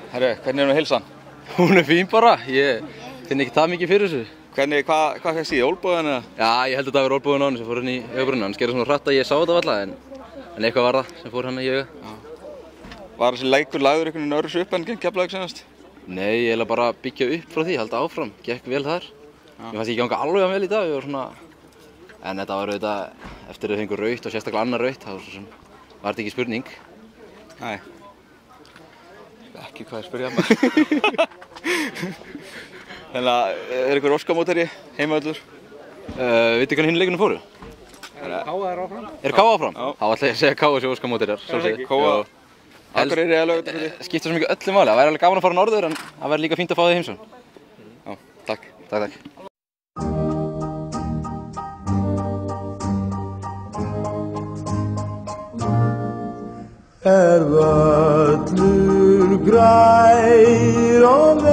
Herru, hvernig er heilsan? Hún fín bara, ég finn ekki það mikið fyrir þessu. Hvað fæst í olnbogann eða? Já, ég held að það var olnbogann á hann sem fór hann í augabrunna. Hann skerði svona hratt að ég sá þetta varla, en eitthvað var það sem fór hann í auga. Var þessi leikur lagður einhvern veginn öðruvísi upp en gegn Keflavík seinast? Nei, ég ætla bara að byggja upp frá því, halda áfram, gekk vel þar. Ég fannst ekki ganga alveg vel í dag, ég var svona... En þetta var auðvitað, eftir að þau fengu rautt og sérstaklega annað rautt, þá var þetta ekki spurning. Nei. Ekki hvað spyrja maður. Þannig að, einhver óskamótari, heimavöllur? Vitið hvernig hinn leikunum fóru? Káa áfram? Káa áfram? Já. Þá ætla ég að segja Káa sé óskamótarar, sjálfsögðu. Káa? Akureyri eða Laugardalsvelli? Skiptir svo mikið öllu máli, það væri alveg gaman að fara norður en það væri líka fínt að fá þig í heimsókn. Já, takk. Takk. Völlur grær og